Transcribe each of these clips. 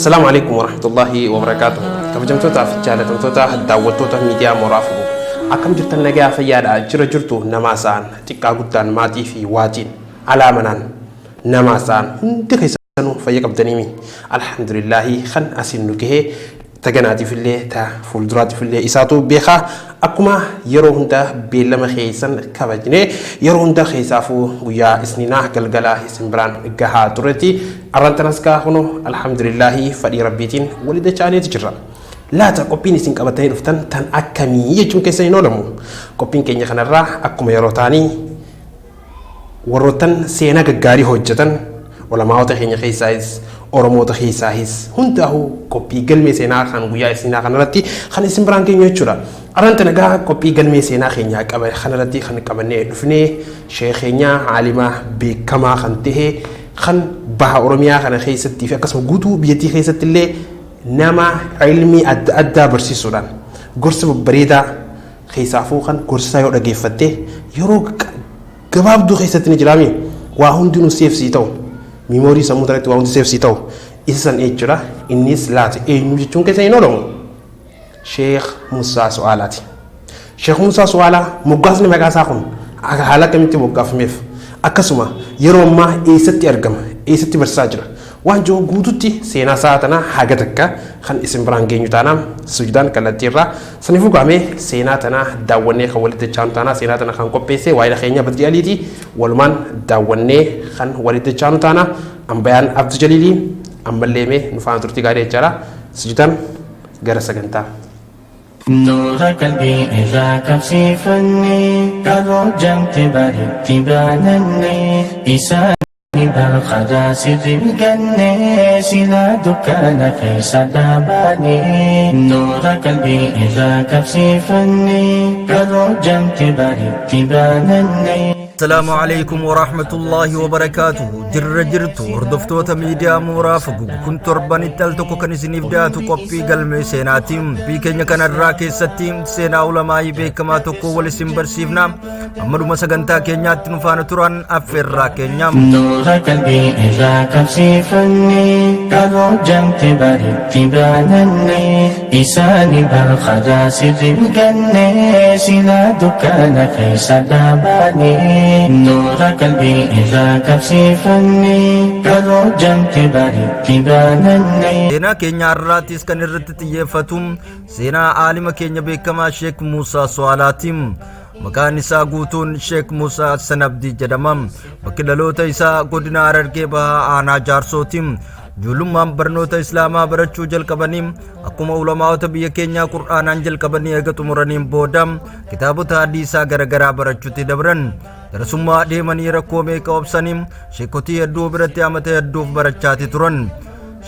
السلام عليكم ورحمة الله وبركاته. كبجمتوتا في جالة تمتوتا داوتوتا ميديا مرافقو أكم جرتن نجا في يادا جرجرتو نماسان تكا قدان ماتي في واجين على منان نماسان دخيسانو فيقب دنيمي الحمد لله خن أسنو كه تجناتي في الليل تا فولدراتي في الليل إساتو بيخا أكما يروهن دا بيلما خيسان كبجنة يروهن دا خيسافو ويا إسنينا قلقلا سمبران جها ترتي أرانتناسكا هنو الحمد لله فدي ربيتين ولد جاني تجرا لا تقبيني سينك أبتين فتن تن أكمي يجون كيسين نولمو قبين كيني خنرا أكما يروتاني وروتن سينا جاري هوجتن ولا ما هو تخيني خيسايز Oromoo tahiisahis hundahu kopi galme seenaa kan guyyaa isinaa kanarratti kan isin biraan keenya jechuudha. Aranta nagaa kopi galme seenaa keenya qaban kanarratti kan qabannee dhufnee sheekheenya aalima beekamaa kan ta'e kan baha Oromiyaa kana keessatti fi akkasuma guutuu biyyattii keessatti illee nama ilmi adda addaa barsiisuudhaan gorsa babbareedaa keessaafuu kan gorsa yoo dhageeffatte yeroo gabaabduu keessatti ni jiraami waa hundinuu seefsii ta'u. Memory samu tadi tuang save si tahu. Isan ejura ini selat nyuji cungke saya nolong. Sheikh Musa Soalati. Sheikh Musa Soala mugas ni mereka sakun. Agak halak kami tu mugaf mef. Akasuma yeroma eseti argam eseti bersajra. Wanjo guduti sena saatana hagataka kan isim berangge nyutanam sujudan kalatira sanifu kami sena tanah dawane khawalit chantana sena tanah kan kopese waida khenya badrialiti walman dawane kan walit chantana ambayan abdu jalili amballeme nufan turti gade cara sujudan gara saganta نور قلبي إذا كفيفني كرجم تبارك تبانني بالخدا سر الجنة سلا دكان كيس داباني نور قلبي إذا كفيفني كرجم تبارك تبانني السلام عليكم ورحمة الله وبركاته جرجرتو هردفتوتا ميديا مرافق كنت رباني تلتكو كنسينيف داتو قبي قلمي سيناتيم بيكينيا كان الراكي ستيم سينا علماء بيكما تكو ولسيم برسيفنا أمدو مساقنتا كينيات نفانا تران أفر راكينيام نور قلبي إذا كفيفني كرجم تبارك تبانني إساني بالخدا سر الجنة سلا دكان كيس داباني نور قلبي إذا كفيفني كرجم تبارك تبانني سينا كينيا الراتيس كان الرتتية فتوم سينا عالم كينيا بيكما شيخ موسى سوالاتيم مكان إسا قوتون شيخ موسى سنبدي جدمم بكدلوتا إسا قدنا ررقي بها آنا جارسوتيم julummaan barnoota islaamaa barachuu jalqabaniin akkuma ulamaa'ota biyya keenyaa qur'aanaan jalqabanii eega xumuraniin booda kitaabota hadiisaa garagaraa barachuutti dabran darasummaa deemanii rakkoo meeqa obsaniin sheekotii hedduu biratti amata hedduuf barachaati turan.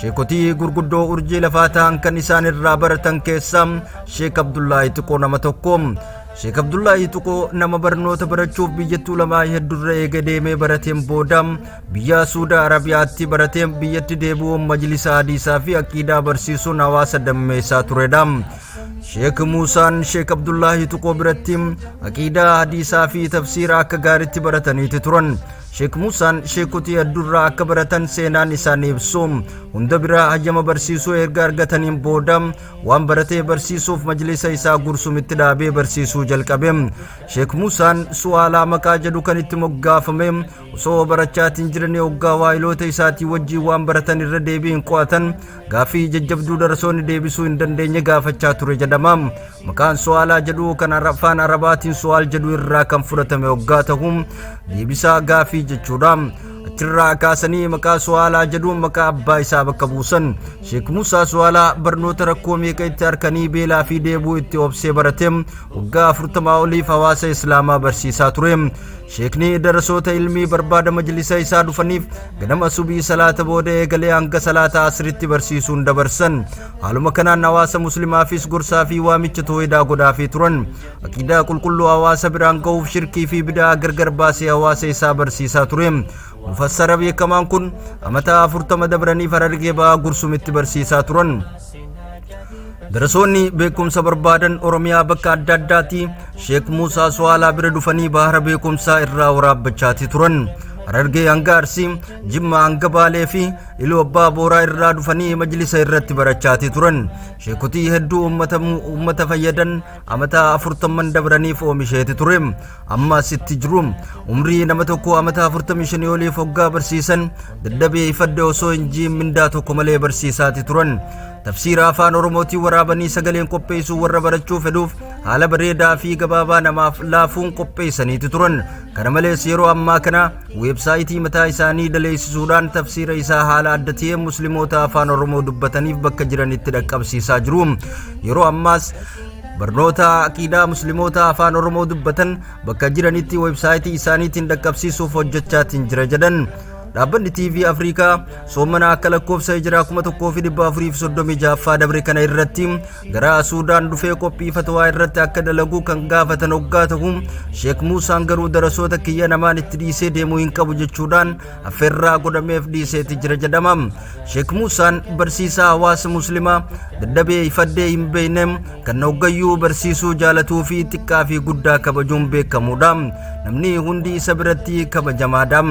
sheekotii gurguddoo urjii lafaa ta'an kan isaan irraa baratan keessaa sheek Abdullaahi Tuqoo nama tokko. Sheek Abdullaahi Tuqoo nama barnoota barachuuf biyyattii ulamaa heddurra eega deemee barateen booda biyya Suudaa Arabiyaatti barateen biyyatti deebi'uun majlisa hadiisaa fi aqiidaa barsiisuun hawaasa dammeessaa turedha. Sheek Muusaan Sheek Abdullaahi Tuqoo biratti aqiidaa hadiisaa fi tafsiira akka gaariitti barataniiti turan. Sheek Muusaan sheekotii heddurraa akka baratan seenaan isaanii ibsu hunda biraa hayyama barsiisuu erga argataniin booda waan baratee barsiisuuf majlisa isaa gursumitti dhaabee barsiisuu jalqabe. Sheek Muusaan su'aalaa maqaa jedhu kan itti moggaafame osoo barachaatiin jiranii hoggaa waayiloota isaatii wajjin waan baratan irra deebiin qo'atan gaafii jajjabduu darasoonni deebisuu hin dandeenye gaafachaa ture jedhama. Maqaan su'aalaa jedhu kan afaan arabaatiin su'aal jedhu irraa kan fudhatame hoggaa ta'u deebisaa gaafii jechuudha. Achirraa kaasanii maqaa su'aalaa jedhuun maqaa abbaa isaa bakka buusan. Sheek Muusaa Su'aalaa barnoota rakkoo meeqa itti harkanii beelaa fi deebuu itti obsee barate waggaa 40 oliif hawaasa islaamaa barsiisaa ture. Sheekni darasoota ilmii barbaada majlisa isaa dhufaniif ganama subii salaata booda eegalee hanga salaata asritti barsiisuun dabarsan. Haaluma kanaan hawaasa muslimaafis gorsaa fi waamicha tooyidaa godhaafii turan. Aqiidaa qulqulluu hawaasa biraan ga'uuf shirkii fi bidaa gargar baasee hawaasa isaa barsiisaa ture. Mufassara beekamaan kun amata 40 dabranii Harargee ba'aa gursumitti barsiisaa turan. Darasoonni beekumsa barbaadan Oromiyaa bakka adda addaatti Sheek Muusaa Su'aalaa bira dhufanii bahara beekumsaa irraa waraabbachaati turan. Harargee hanga Arsii, Jimmaa hanga Baalee fi Iluu Abbaa Booraa irraa dhufanii majlisa irratti barachaati turan. Sheekotii hedduu ummata fayyadan amata 40 dabraniif oomisheeti ture. Ammas itti jiru. Umrii nama tokko amata 45 oliif hoggaa barsiisan dadhabee ifadde osoo injii mindaa tokko malee barsiisaati turan. Tafsiira afaan Oromootiin waraabanii sagaleen qopheessuu warra barachuu fedhuuf haala bareedaa fi gabaabaa namaaf laafuun qopheessaniiti turan. Kana malees yeroo ammaa kana weebsaayitii mataa isaanii daleessisuudhaan tafsiira isaa haala adda ta'een musliimoota afaan Oromoo dubbataniif bakka jiranitti dhaqqabsiisaa jiru. Yeroo ammaas barnoota aqiidaa musliimoota afaan Oromoo dubbatan bakka jiranitti weebsaayitii isaaniitiin dhaqqabsiisuuf hojjechaatiin jira jedhan. Dhaabbanni TV Afrikaa soomana akka lakkoofsa hijiraa 1436 dabre kana irratti gara Suudaan dhufee qophii fatwaa irratti akka dalagu kan gaafatan hoggaa ta'u Sheek Muusaan garuu darasoota kiyya namaan itti dhiisee deemuu hin qabu jechuudhaan affeerraa godhameef dhiiseeti jira jedhama. Sheek Muusaan barsiisaa hawaasa muslimaa dadhabee ifaddee hin beekne kan hoggayyuu barsiisuu jaalatuu fi xiqqaa fi guddaa kabajuun beekamuudha. Namni hundi isa biratti kabajamaadha.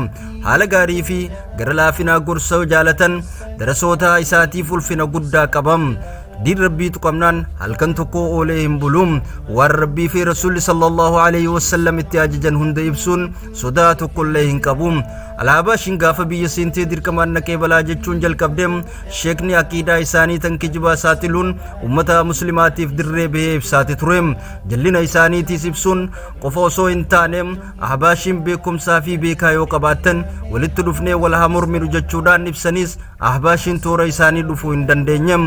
Haala gaarii fi gara laafina gorsa jaalatan darasoota isaatiif ulfina guddaa qabam. Diin Rabbii tuqamnaan halkan tokko oolee hin buluum. Waan Rabbii fi Rasuulli sallallahu alaihi wasallam itti ajajan hunda ibsuun sodaa tokkollee hin qabu. Alaabaa shin gaafa biyya seentee dirqamaan naqee balaa jechuun jalqabdeem sheekni aqiidaa isaanii tan kijibaa saaxiluun ummata muslimaatiif dirree bahee ibsaati ture. Jallina isaaniitiis ibsuun qofa osoo hin taane ahbaashiin beekumsaa fi beekaa yoo qabaatan walitti dhufnee wal haa morminu jechuudhaan ibsanis ahbaashiin toora isaanii dhufuu hin dandeenye.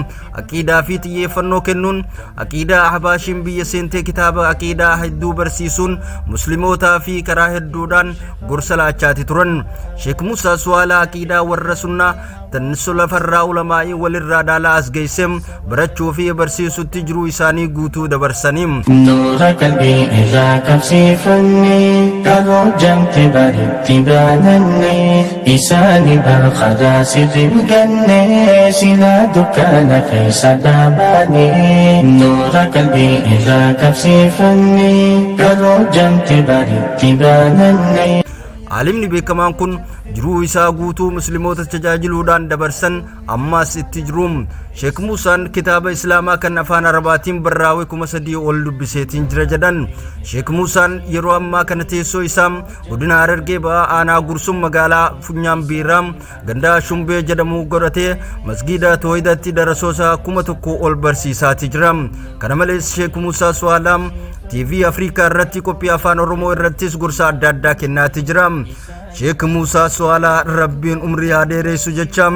Aqiidaa fi xiyyeeffannoo kennuun aqiidaa ahbaashiin biyya seentee kitaaba aqiidaa hedduu barsiisuun muslimootaa fi karaa hedduudhaan gorsa laachaati turan. Sheek Muusaa su'aala aqiidaa warra sunnaa tan sulafarraa ulamaa'ii walirraa dhaalaa as geessem barachuu fi barsiisutti jiruu isaanii guutuu dabarsaniim. Nuura qalbii irraa qabsiifannee karoo jamte baritti baanannee isaanii barqadaa sirriin gannee silaa dukkaana keessa dhaabanee. Nuura qalbii irraa qabsiifannee karoo jamte baritti baanannee. Alimni beekamaan kun jiruu isaa guutuu musliimoota tajaajiluudhaan dabarsan ammas itti jiruum. Sheek Muusaan kitaaba Islaamaa kan afaan Arabaatiin barraa'e 3,000 ol dubbiseetiin jira jedhan. Sheek Muusaan yeroo ammaa kana teessoo isaa godina Harargee ba'aa aanaa Gursum magaalaa Funyaan Biiraam gandaa Shumbee jedhamu godhatee masgiida Toohidatti darasoota 1,000 ol barsiisaati jira. Kana malees Sheek Muusaa Su'aalaam TV Afrikaa irratti qophii afaan Oromoo irrattis gorsa adda addaa kennaati jira. Sheek Muusaa Su'aalaa Rabbiin umrii haa dheeressu jecha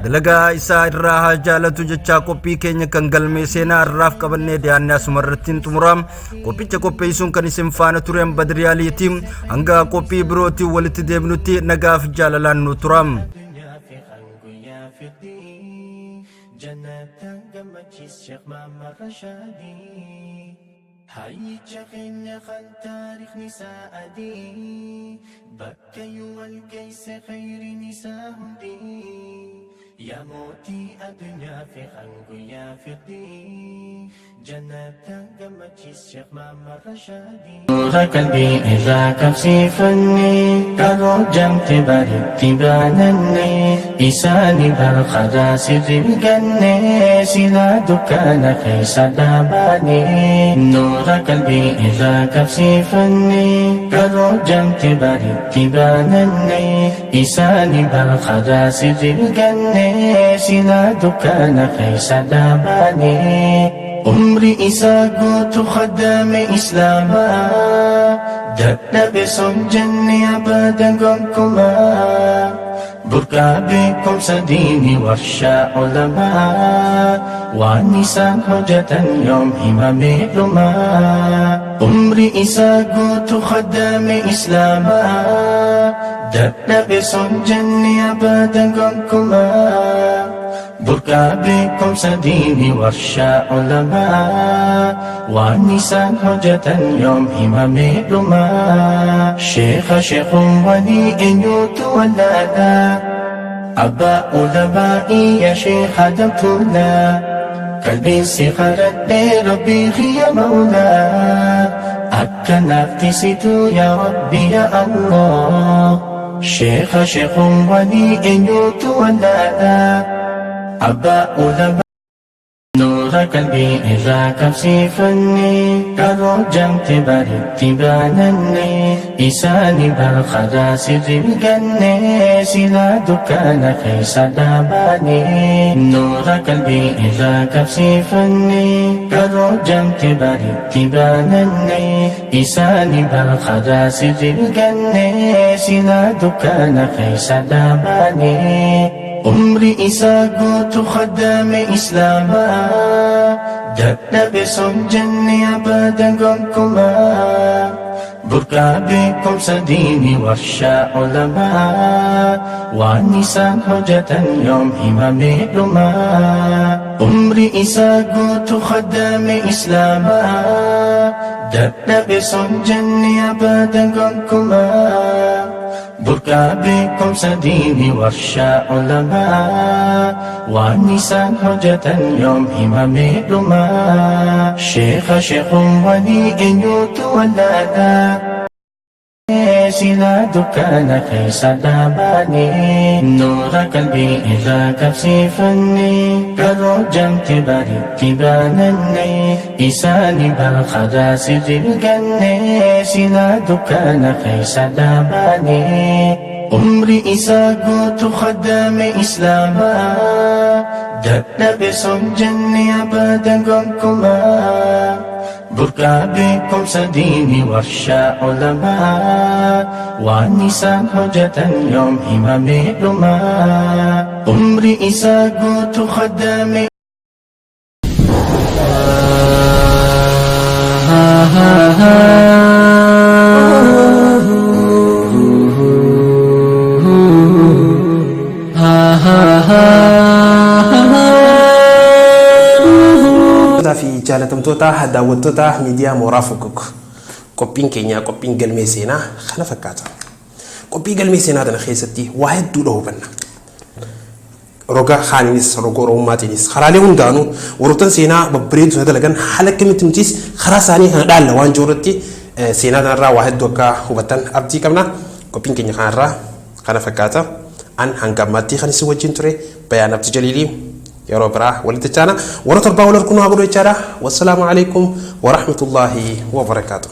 dalagaa isaa irraa haa jaalatu jecha qophii keenya kan galmee seenaa irraaf qabannee dhiyaannee asuma irratti xumura. Qophicha qopheessuun kan isin faana turen Badri Aliiti. Hanga qophii birootti walitti deebinutti nagaaf jaalalaan nu tura. هاي جخين خل تاريخ نساء دي بكي والكيس خير نساء دي يا موتي الدنيا في خلق يا فقدي جنة قمت الشيخ ماما رشادي. نور قلبي إذا كفسي فني كارو جمت بارد تبانني إساني برخدا سر الجنة سلا دكان خيس داباني. نور قلبي إذا كفسي فني كارو جمت بارد تبانني إساني برخدا سر الجنة سلا دكان خيس داباني. عمري إساقوت خدام إسلاما دقنا بسم جنة أبدا قمكما بركا بكم سديني ورشا علماء ونسان حجة يوم إمام لما. عمري إساقوت خدام إسلاما دقنا بسم جنة أبدا قمكما بركا بكم سديني ورشا علماء ونسان حجة يوم إمام لما. شيخ ولي إن يتولانا أبا علمائي يا شيخ دمتنا قلبي سخرت ربي يا مولا أكا نفتسيت يا ربي يا الله شيخ ولي يوت ولا أبا أولما نور قلبي إذا كفسيفني كرجمت برتبانني إساني بالخدا سر الجنة سلا دكان خيس داباني نور قلبي إذا كفسيفني كرجمت برتبانني إساني بالخدا سر الجنة سلا دكان خيس داباني عمري إساقوت خدام إسلاما دتنا بسم جنة أبدا قمكما بركا بكم سديني ورشا علماء والنسان حجة يوم إمام لما عمري إساقوت خدام إسلاما دتنا بسم جنة أبدا قمكما بركا بكم سديني ورشا علماء والنسان حجة يوم إمام لما شيخ ولي يوت ولا سلا دكان خيس داباني نور قلبي إذا كفسيفني كرجمت برتبانني إساني بالخدا سر الجنة سلا دكان خيس داباني عمري إساقوت خدام إسلاما دتنا بسم جنة أبدا قمكما بركا بكم سديني ورشا علماء والنسان حجة يوم إمام لما عمري إساقوت خدام في جالتمتوتا daawwattoota miidiyaa mooraa Fukuk qophiin keenya qophiin galmee seenaa kana fakkaata. Qophii galmee seenaa kana keessatti waa hedduudha hubanna. Roga Khaninis roga Oromomaatiinis karaalee hundaanuu warroottan seenaa babbareedu dalagan haala kamitti nutis karaa isaanii kana dhaalla waan jirutti seenaa kanarraa waa hedduu akka hubatan abdii qabna. Qophiin keenya kanarraa kana fakkaata. An hanga ammaatti kan isin wajjin ture Bayaan Abdii Jaliilii يا رب راه ولدتنا ورا تربا ولا ركنوا ابو رجاله والسلام عليكم ورحمه الله وبركاته